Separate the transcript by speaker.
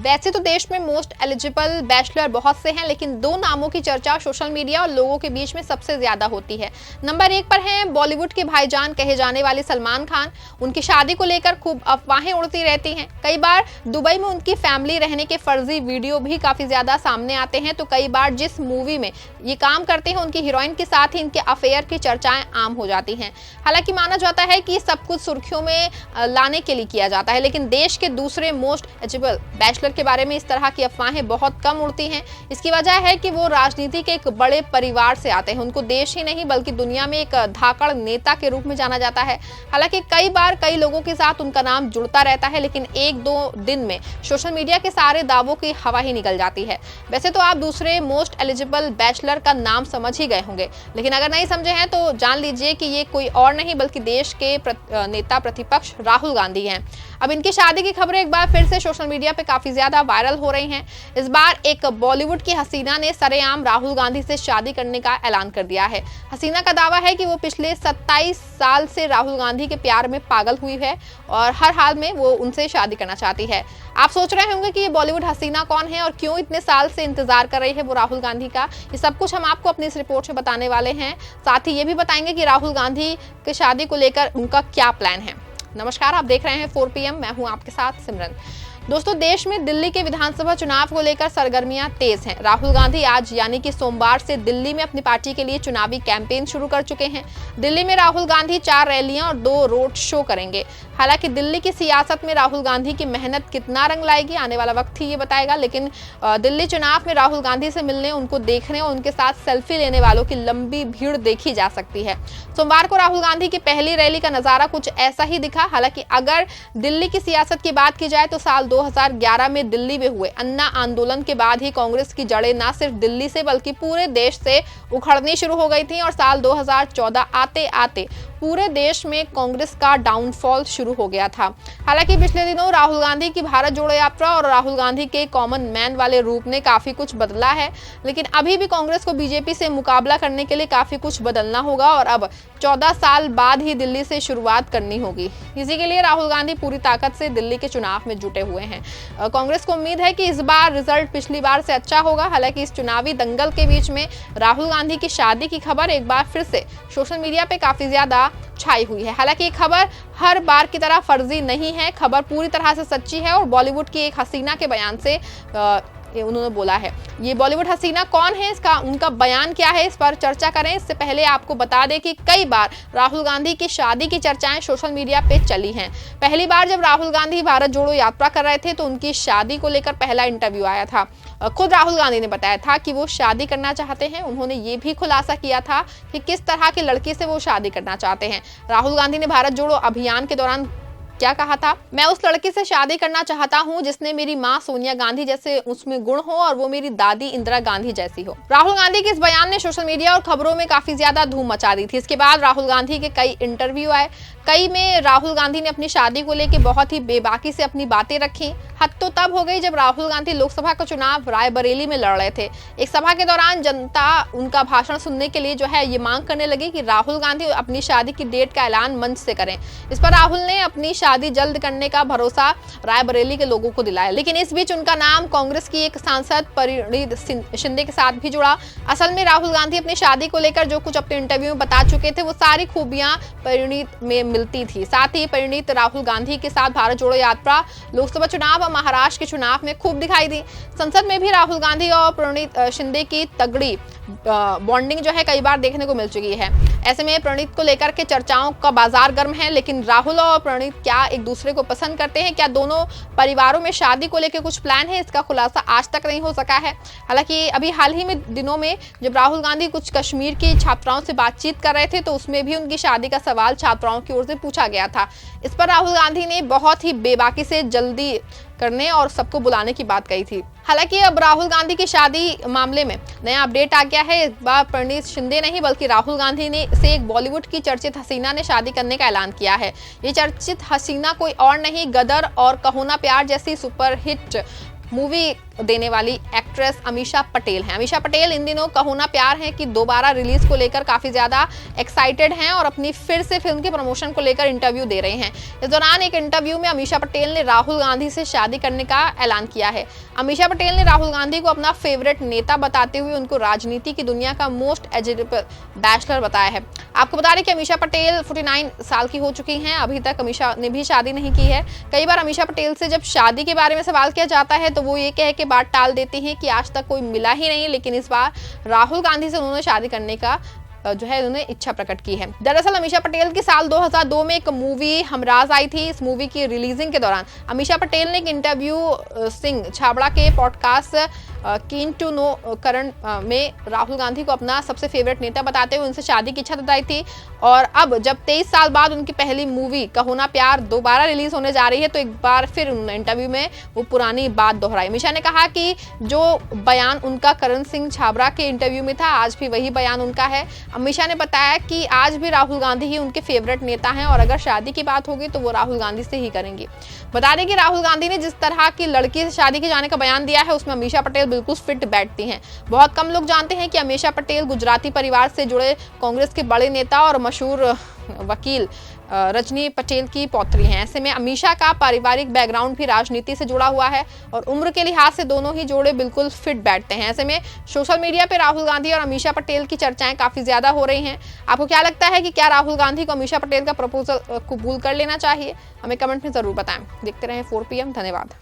Speaker 1: वैसे तो देश में मोस्ट एलिजिबल बैचलर बहुत से हैं, लेकिन दो नामों की चर्चा सोशल मीडिया और लोगों के बीच में सबसे ज्यादा होती है। नंबर 1 पर हैं बॉलीवुड के भाईजान कहे जाने वाले सलमान खान। उनकी शादी को लेकर खूब अफवाहें उड़ती रहती हैं। कई बार दुबई में उनकी फैमिली रहने के फर्जी वीडियो भी काफी ज्यादा सामने आते हैं, तो कई बार जिस मूवी में ये काम करते हैं उनकी हीरोइन के साथ ही इनके अफेयर की चर्चाएं आम हो जाती हैं। हालांकि माना जाता है कि सब कुछ सुर्खियों में लाने के लिए किया जाता है, लेकिन देश के दूसरे मोस्ट एलिजिबल बैचलर के बारे में इस तरह की अफवाहें बहुत कम उड़ती हैं। इसकी वजह है कि वो राजनीति के एक बड़े परिवार से आते हैं। उनको देश ही नहीं बल्कि दुनिया में एक धाकड़ नेता के रूप में जाना जाता है। हालांकि कई बार कई लोगों के साथ उनका नाम जुड़ता रहता है, लेकिन 1-2 दिन में सोशल मीडिया के सारे दावों की हवा ही निकल जाती है। वैसे तो आप दूसरे मोस्ट एलिजिबल बैचलर का नाम समझ ही गए होंगे, लेकिन अगर नहीं समझे हैं तो जान लीजिए कि ये कोई और नहीं बल्कि देश के नेता प्रतिपक्ष राहुल गांधी हैं। अब इनकी शादी की खबरें एक बार फिर से सोशल मीडिया पे काफी ज्यादा वायरल हो रही हैं। इस बार एक बॉलीवुड की हसीना ने सरेआम राहुल गांधी से शादी करने का ऐलान कर दिया है। हसीना का दावा है कि वो पिछले 27 साल से राहुल गांधी के प्यार में पागल हुई है और हर हाल में वो उनसे शादी करना चाहती है। आप सोच रहे होंगे कि ये बॉलीवुड हसीना कौन है और क्यों इतने साल से इंतजार कर रही है वो राहुल गांधी का। ये सब कुछ हम आपको अपनी इस रिपोर्ट में बताने वाले हैं। साथ ही ये भी बताएंगे कि राहुल गांधी की शादी को लेकर उनका क्या प्लान है। नमस्कार, आप देख रहे हैं 4 PM। मैं हूं आपके साथ सिमरन। दोस्तों, देश में दिल्ली के विधानसभा चुनाव को लेकर सरगर्मियां तेज हैं। राहुल गांधी आज यानी कि सोमवार से दिल्ली में अपनी पार्टी के लिए चुनावी कैंपेन शुरू कर चुके हैं। दिल्ली में राहुल गांधी 4 रैलियां और 2 रोड शो करेंगे। हालांकि दिल्ली की सियासत में राहुल गांधी की मेहनत कितना रंग लाएगी आने वाला वक्त ही ये बताएगा, लेकिन दिल्ली चुनाव में राहुल गांधी से मिलने, उनको देखने और उनके साथ सेल्फी लेने वालों की लंबी भीड़ देखी जा सकती है। सोमवार को राहुल गांधी की पहली रैली का नजारा कुछ ऐसा ही दिखा। हालांकि अगर दिल्ली की सियासत की बात की जाए तो साल 2011 में दिल्ली में हुए अन्ना आंदोलन के बाद ही कांग्रेस की जड़ें न सिर्फ दिल्ली से बल्कि पूरे देश से उखड़नी शुरू हो गई थी और साल 2014 आते आते पूरे देश में कांग्रेस का डाउनफॉल शुरू हो गया था। हालांकि पिछले दिनों राहुल गांधी की भारत जोड़ो यात्रा और राहुल गांधी के कॉमन मैन वाले रूप ने काफी कुछ बदला है, लेकिन अभी भी कांग्रेस को बीजेपी से मुकाबला करने के लिए काफी कुछ बदलना होगा और अब 14 साल बाद ही दिल्ली से शुरुआत करनी होगी। इसी के लिए राहुल गांधी पूरी ताकत से दिल्ली के चुनाव में जुटे हुए हैं। कांग्रेस को उम्मीद है कि इस बार रिजल्ट पिछली बार से अच्छा होगा। हालांकि इस चुनावी दंगल के बीच में राहुल गांधी की शादी की खबर एक बार फिर से सोशल मीडिया पे काफी ज्यादा छाई हुई है। हालांकि ये खबर हर बार की तरह फर्जी नहीं है, खबर पूरी तरह से सच्ची है और बॉलीवुड की एक हसीना के बयान से उन्होंने बोला है। ये बॉलीवुड हसीना कौन है, इसका उनका बयान क्या है, इस पर चर्चा करें। इससे पहले आपको बता दें कि कई बार राहुल गांधी की शादी की चर्चाएं सोशल मीडिया पे चली हैं। पहली बार जब राहुल गांधी भारत जोड़ो यात्रा कर रहे थे तो उनकी शादी को लेकर पहला इंटरव्यू आया था। खुद राहुल गांधी ने बताया था कि वो शादी करना चाहते हैं। उन्होंने ये भी खुलासा किया था कि किस तरह की लड़की से वो शादी करना चाहते हैं। राहुल गांधी ने भारत जोड़ो अभियान के दौरान क्या कहा था? मैं उस लड़की से शादी करना चाहता हूं जिसने मेरी मां सोनिया गांधी जैसे उसमें गुण हो और वो मेरी दादी इंदिरा गांधी जैसी हो। राहुल गांधी के इस बयान ने सोशल मीडिया और खबरों में काफी ज्यादा धूम मचा दी थी। इसके बाद राहुल गांधी के कई इंटरव्यू आए। कई में राहुल गांधी ने अपनी शादी को लेकर बहुत ही बेबाकी से अपनी बातें रखी। हद तो तब हो गई जब राहुल गांधी लोकसभा का चुनाव रायबरेली में लड़ रहे थे। एक सभा के दौरान जनता उनका भाषण सुनने के लिए जो है ये मांग करने लगी कि राहुल गांधी अपनी शादी की डेट का ऐलान मंच से करें। इस पर राहुल ने अपनी शादी जल्द करने का भरोसा रायबरेली के लोगों को दिलाया, लेकिन इस बीच उनका नाम कांग्रेस की एक सांसद परिणीत शिंदे के साथ भी जुड़ा। असल में राहुल गांधी अपनी शादी को लेकर जो कुछ अपने इंटरव्यू में बता चुके थे वो सारी खूबियां परिणीत में मिलती थी। साथ ही परिणीत राहुल गांधी के साथ भारत जोड़ो यात्रा, लोकसभा चुनाव और महाराष्ट्र के चुनाव में खूब दिखाई दी। संसद में भी राहुल गांधी और परिणीत शिंदे की तगड़ी बॉन्डिंग जो है कई बार देखने को मिल चुकी है। ऐसे में प्रणीत को लेकर के चर्चाओं का बाजार गर्म है, लेकिन राहुल और प्रणीत क्या एक दूसरे को पसंद करते हैं? क्या दोनों परिवारों में शादी को लेकर कुछ प्लान है? इसका खुलासा आज तक नहीं हो सका है। हालांकि अभी हाल ही में दिनों में जब राहुल गांधी कुछ कश्मीर की छात्राओं से बातचीत कर रहे थे तो उसमें भी उनकी शादी का सवाल छात्राओं की ओर से पूछा गया था। इस पर राहुल गांधी ने बहुत ही बेबाकी से जल्दी करने और सबको बुलाने की बात कही थी। हालांकि अब राहुल गांधी की शादी मामले में नया अपडेट आ गया है। इस बार परिणीत शिंदे नहीं बल्कि राहुल गांधी ने से एक बॉलीवुड की चर्चित हसीना ने शादी करने का ऐलान किया है। ये चर्चित हसीना कोई और नहीं, गदर और कहो ना प्यार जैसी सुपरहिट मूवी देने वाली एक्ट्रेस अमीषा पटेल हैं। अमीषा पटेल इन दिनों कहो ना प्यार है कि दोबारा रिलीज को लेकर काफी ज्यादा एक्साइटेड हैं और अपनी फिर से फिल्म के प्रमोशन को लेकर इंटरव्यू दे रहे हैं। इस दौरान एक इंटरव्यू में अमीषा पटेल ने राहुल गांधी से शादी करने का ऐलान किया है। अमीषा पटेल ने राहुल गांधी को अपना फेवरेट नेता बताते हुए उनको राजनीति की दुनिया का मोस्ट एलिजिबल बैचलर बताया है। आपको बता दें कि अमीषा पटेल 49 साल की हो चुकी हैं। अभी तक अमीषा ने भी शादी नहीं की है। कई बार अमीषा पटेल से जब शादी के बारे में सवाल किया जाता है तो वो ये कह के बात टाल देती हैं कि आज तक कोई मिला ही नहीं, लेकिन इस बार राहुल गांधी से उन्होंने शादी करने का जो है उन्होंने इच्छा प्रकट की है। दरअसल अमीषा पटेल की साल 2002 में एक मूवी हमराज आई थी। इस मूवी की रिलीजिंग के दौरान अमीषा पटेल ने एक इंटरव्यू सिंह छाबड़ा के पॉडकास्ट कीन टू नो करण में राहुल गांधी को अपना सबसे फेवरेट नेता बताते हुए उनसे शादी की इच्छा जताई थी। और अब जब 23 साल बाद उनकी पहली मूवी कहो ना प्यार दोबारा रिलीज होने जा रही है तो एक बार फिर उन्होंने इंटरव्यू में वो पुरानी बात दोहराई। अमीषा ने कहा कि जो बयान उनका करण सिंह छाबड़ा के इंटरव्यू में था आज भी वही बयान उनका है। अमीषा ने बताया कि आज भी राहुल गांधी ही उनके फेवरेट नेता हैं और अगर शादी की बात होगी तो वो राहुल गांधी से ही करेंगी। बता दें कि राहुल गांधी ने जिस तरह की लड़की से शादी के जाने का बयान दिया है उसमें अमीषा पटेल बिल्कुल फिट बैठती हैं। बहुत कम लोग जानते हैं कि अमीषा पटेल गुजराती परिवार से जुड़े कांग्रेस के बड़े नेता और मशहूर वकील रजनी पटेल की पौत्री हैं। ऐसे में अमीषा का पारिवारिक बैकग्राउंड भी राजनीति से जुड़ा हुआ है और उम्र के लिहाज से दोनों ही जोड़े बिल्कुल फिट बैठते हैं। ऐसे में सोशल मीडिया पे राहुल गांधी और अमीषा पटेल की चर्चाएं काफी ज्यादा हो रही हैं। आपको क्या लगता है कि क्या राहुल गांधी को अमीषा पटेल का प्रपोजल कबूल कर लेना चाहिए? हमें कमेंट में जरूर बताएं। देखते रहें 4 PM। धन्यवाद।